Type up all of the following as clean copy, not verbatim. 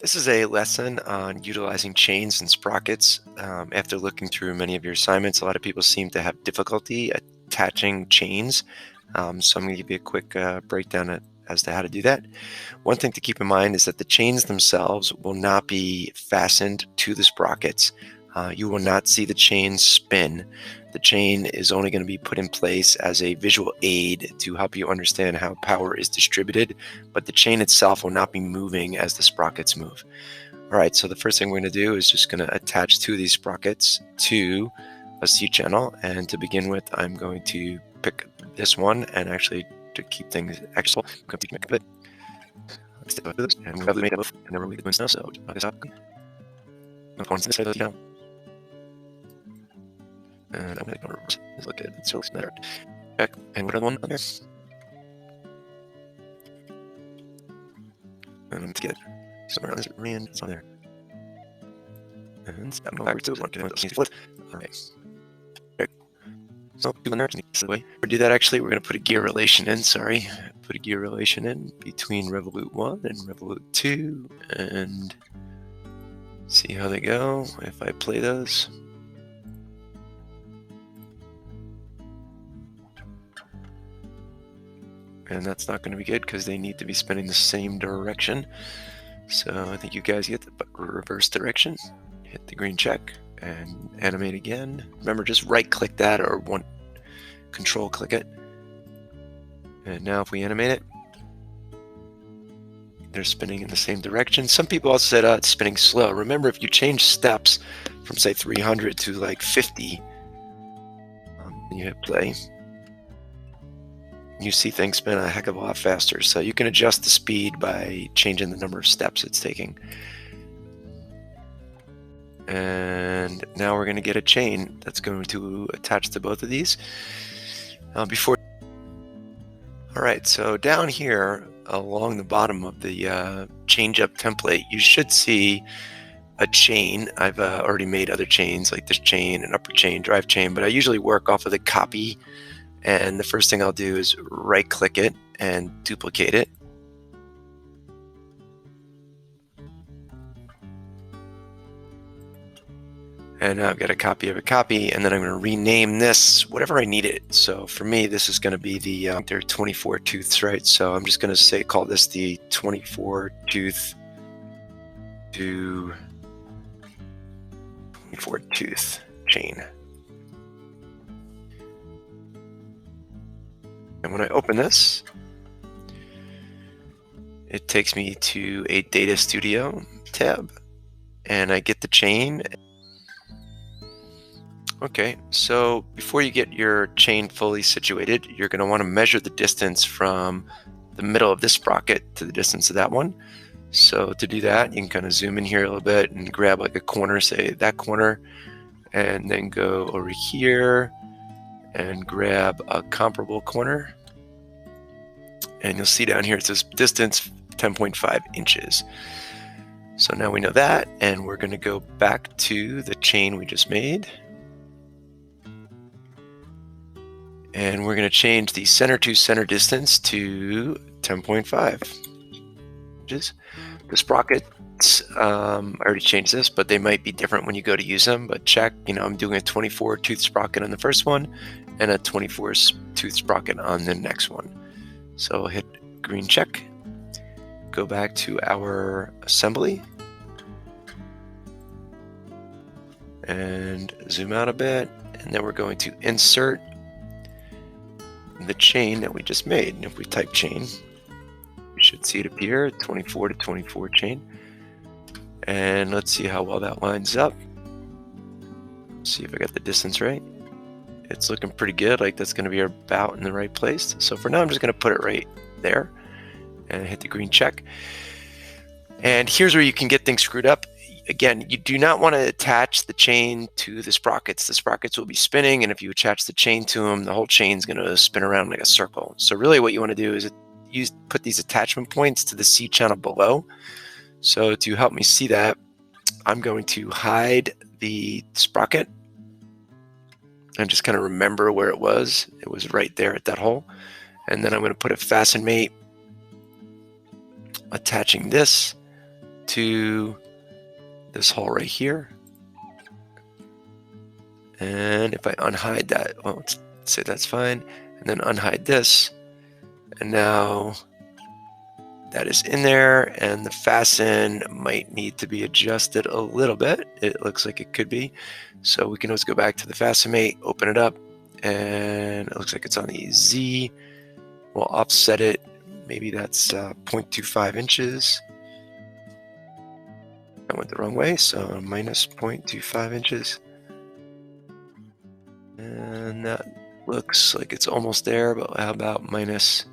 This is a lesson on utilizing chains and sprockets. After looking through many of your assignments, a lot of people seem to have difficulty attaching chains. So I'm going to give you a quick breakdown as to how to do that. One thing to keep in mind is that the chains themselves will not be fastened to the sprockets. You will not see the chain spin. The chain is only going to be put in place as a visual aid to help you understand how power is distributed, but the chain itself will not be moving as the sprockets move. All right, so the first thing we're going to do is just going to attach two of these sprockets to a C channel. And to begin with, I'm going to pick this one, and actually to keep things actual, I'm going to make a bit. Let's take a look at this, and we'll have to make it, and then we're going to do so. This up. I'm going to say that, and I'm going to reverse. Let's look at it. It's really better. Check. And what other one on there? And let's get somewhere else. It's on there. And I'm going backwards to one. All right. Okay. So doing that the way. To do that, actually, we're going to put a gear relation in. Sorry. Put a gear relation in between Revolute 1 and Revolute 2 and see how they go if I play those. And that's not going to be good because they need to be spinning the same direction. So I think you guys get the reverse direction. Hit the green check and animate again. Remember, just right click that or one control click it. And now if we animate it, they're spinning in the same direction. Some people also said it's spinning slow. Remember, if you change steps from say 300 to like 50, and you hit play, you see things spin a heck of a lot faster. So you can adjust the speed by changing the number of steps it's taking. And now we're going to get a chain that's going to attach to both of these. All right, so down here along the bottom of the change up template, you should see a chain. I've already made other chains like this chain, an upper chain, drive chain, but I usually work off of the copy. And the first thing I'll do is right click it and duplicate it. And now I've got a copy of a copy, and then I'm going to rename this whatever I need it. So for me, this is going to be the there are 24 tooths, right? So I'm just going to call this the 24 tooth to 24 tooth chain. And when I open this, it takes me to a Data Studio tab, and I get the chain. Okay, so before you get your chain fully situated, you're going to want to measure the distance from the middle of this sprocket to the distance of that one. So to do that, you can kind of zoom in here a little bit and grab like a corner, say that corner, and then go over here and grab a comparable corner. And you'll see down here it says distance 10.5 inches. So now we know that, and we're going to go back to the chain we just made. And we're going to change the center to center distance to 10.5 inches. The sprockets, I already changed this, but they might be different when you go to use them. But check, I'm doing a 24 tooth sprocket on the first one and a 24 tooth sprocket on the next one. So hit green check, go back to our assembly, and zoom out a bit. And then we're going to insert the chain that we just made. And if we type chain, you should see it appear, 24 to 24 chain. And let's see how well that lines up. See if I got the distance right. It's looking pretty good, like that's going to be about in the right place. So for now, I'm just going to put it right there and hit the green check. And here's where you can get things screwed up. Again, you do not want to attach the chain to the sprockets. The sprockets will be spinning, and if you attach the chain to them, the whole chain's going to spin around like a circle. So really what you want to do is put these attachment points to the C channel below. So to help me see that, I'm going to hide the sprocket and just kind of remember where it was. It was right there at that hole. And then I'm going to put a fasten mate attaching this to this hole right here. And if I unhide that, well, let's say that's fine, and then unhide this, and now that is in there, and the fasten might need to be adjusted a little bit. It looks like it could be. So we can always go back to the fasten mate, open it up, and it looks like it's on the Z. We'll offset it. Maybe that's 0.25 inches. I went the wrong way, so minus 0.25 inches. And that looks like it's almost there, but how about minus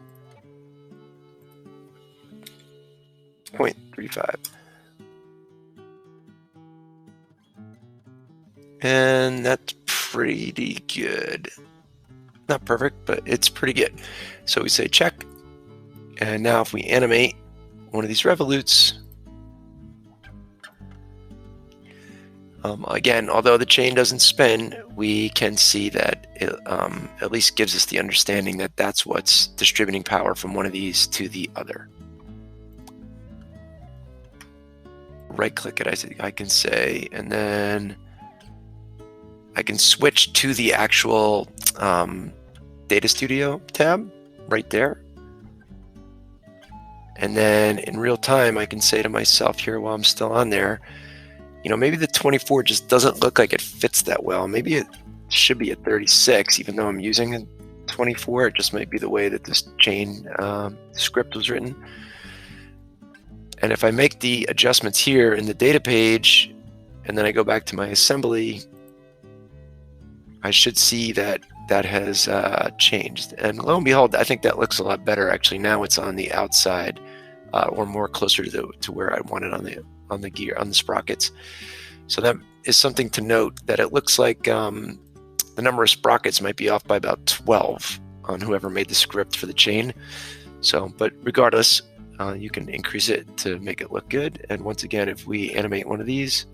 0.35? And that's pretty good. Not perfect, but it's pretty good. So we say check. And now if we animate one of these revolutes, again, although the chain doesn't spin, we can see that it at least gives us the understanding that that's what's distributing power from one of these to the other. Right click it, I can say, and then I can switch to the actual Data Studio tab right there. And then in real time, I can say to myself here while I'm still on there, you know, maybe the 24 just doesn't look like it fits that well. Maybe it should be a 36, even though I'm using a 24. It just might be the way that this chain script was written. And if I make the adjustments here in the data page, and then I go back to my assembly, I should see that that has changed. And lo and behold, I think that looks a lot better. Actually, now it's on the outside, or more closer to where I want it on the gear, on the sprockets. So that is something to note, that it looks like the number of sprockets might be off by about 12 on whoever made the script for the chain. So, but regardless, you can increase it to make it look good. And once again, if we animate one of these,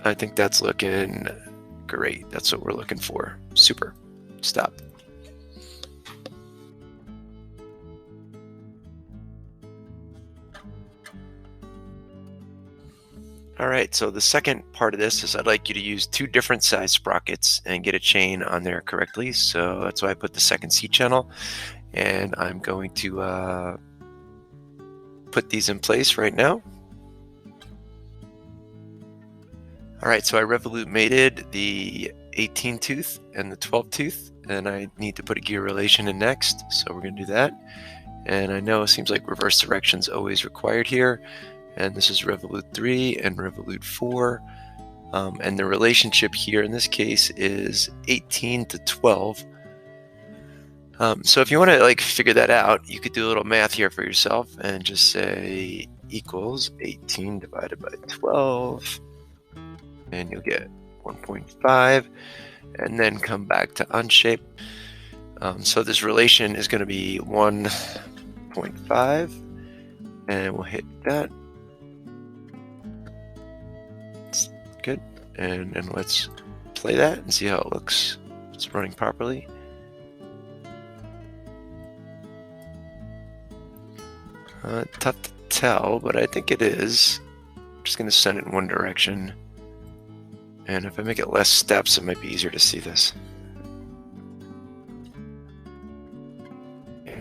I think that's looking great. That's what we're looking for. Super. Stop. All right, so the second part of this is I'd like you to use 2 different size sprockets and get a chain on there correctly. So that's why I put the second C channel, and I'm going to put these in place right now. All right, so I revolute mated the 18 tooth and the 12 tooth, and I need to put a gear relation in next. So we're going to do that. And I know it seems like reverse direction is always required here. And this is revolute 3 and revolute 4. And the relationship here in this case is 18 to 12. So if you want to like figure that out, you could do a little math here for yourself and just say equals 18 divided by 12. And you'll get 1.5, and then come back to unshape. So this relation is going to be 1.5, and we'll hit that. That's good. And let's play that and see how it looks. It's running properly. Tough to tell, but I think it is. I'm just going to send it in one direction. And if I make it less steps, it might be easier to see this.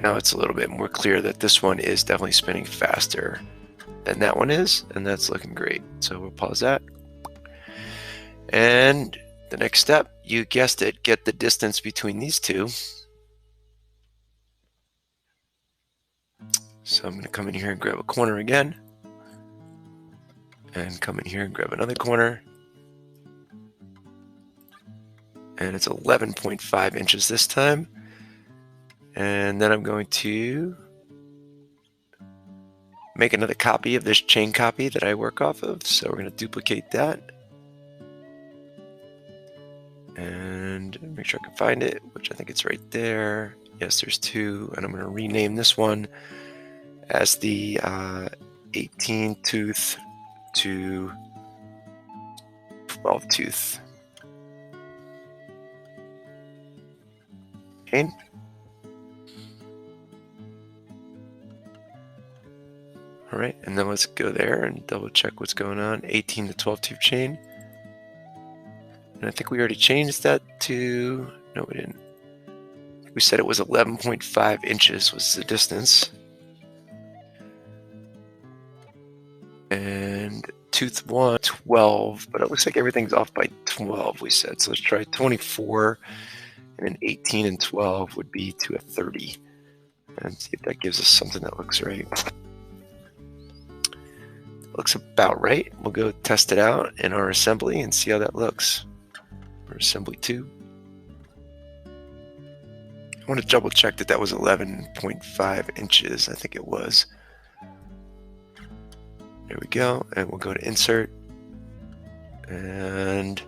Now it's a little bit more clear that this one is definitely spinning faster than that one is, and that's looking great. So we'll pause that. And the next step, you guessed it, get the distance between these two. So I'm going to come in here and grab a corner again, and come in here and grab another corner. And it's 11.5 inches this time. And then I'm going to make another copy of this chain copy that I work off of. So we're going to duplicate that. And make sure I can find it, which I think it's right there. Yes, there's 2. And I'm going to rename this one as the 18 tooth to 12 tooth chain. All right, and then let's go there and double check what's going on. 18 to 12 tooth chain. And I think we already changed that to, no, we didn't. We said it was 11.5 inches was the distance. And tooth 1, 12, but it looks like everything's off by 12, we said. So let's try 24, and then 18 and 12 would be to a 30. And see if that gives us something that looks right. Looks about right. We'll go test it out in our assembly and see how that looks. Our assembly 2. I want to double check that that was 11.5 inches. I think it was. There we go. And we'll go to insert. And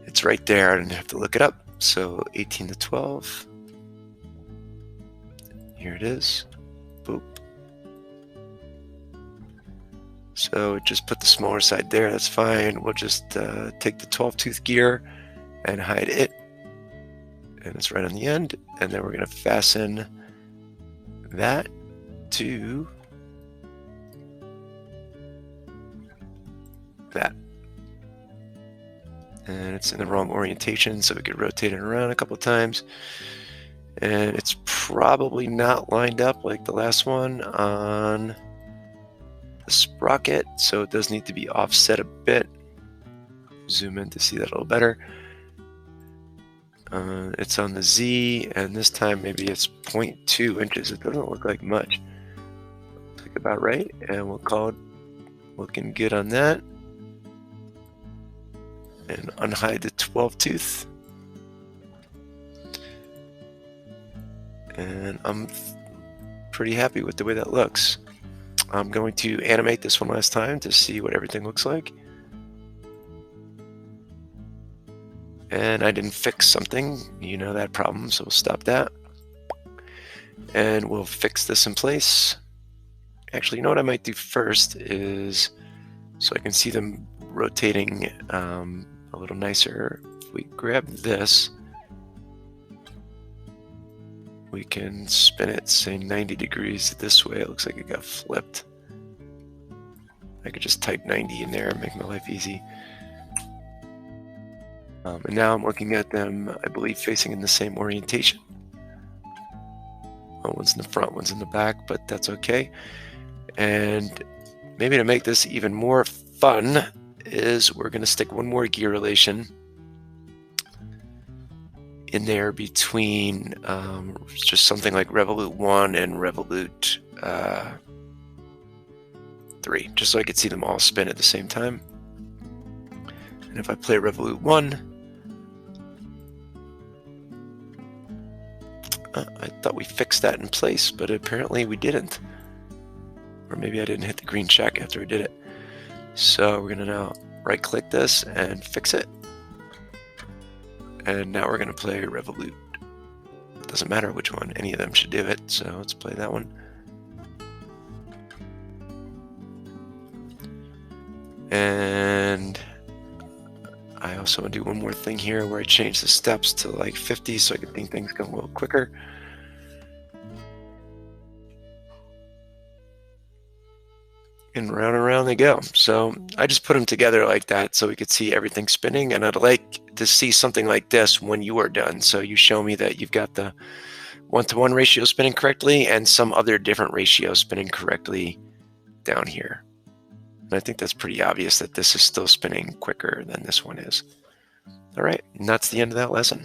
it's right there. I didn't have to look it up. So 18 to 12. Here it is. Boop. So just put the smaller side there. That's fine. We'll just take the 12 tooth gear and hide it. And it's right on the end. And then we're going to fasten that to that. And it's in the wrong orientation, so we could rotate it around a couple of times. And it's probably not lined up like the last one on the sprocket, so it does need to be offset a bit. Zoom in to see that a little better. It's on the Z, and this time maybe it's 0.2 inches. It doesn't look like much. Looks like about right, and we'll call it looking good on that. And unhide the 12 tooth. And I'm pretty happy with the way that looks. I'm going to animate this one last time to see what everything looks like. And I didn't fix something, you know that problem, so we'll stop that. And we'll fix this in place. Actually, you know what I might do first is, so I can see them rotating a little nicer. If we grab this, we can spin it, say 90 degrees this way. It looks like it got flipped. I could just type 90 in there and make my life easy. And now I'm looking at them, I believe, facing in the same orientation. Well, one's in the front, one's in the back, but that's okay. And maybe to make this even more fun is we're going to stick one more gear relation in there between just something like Revolute 1 and Revolute 3, just so I could see them all spin at the same time. And if I play Revolute 1, I thought we fixed that in place, but apparently we didn't. Or maybe I didn't hit the green check after we did it. So we're going to now right-click this and fix it. And now we're going to play Revolute. It doesn't matter which one, any of them should do it. So let's play that one. And I also want to do one more thing here where I change the steps to like 50 so I can think things go a little quicker. And round they go. So I just put them together like that so we could see everything spinning. And I'd like to see something like this when you are done. So you show me that you've got the 1-to-1 ratio spinning correctly and some other different ratio spinning correctly down here. And I think that's pretty obvious that this is still spinning quicker than this one is. All right, and that's the end of that lesson.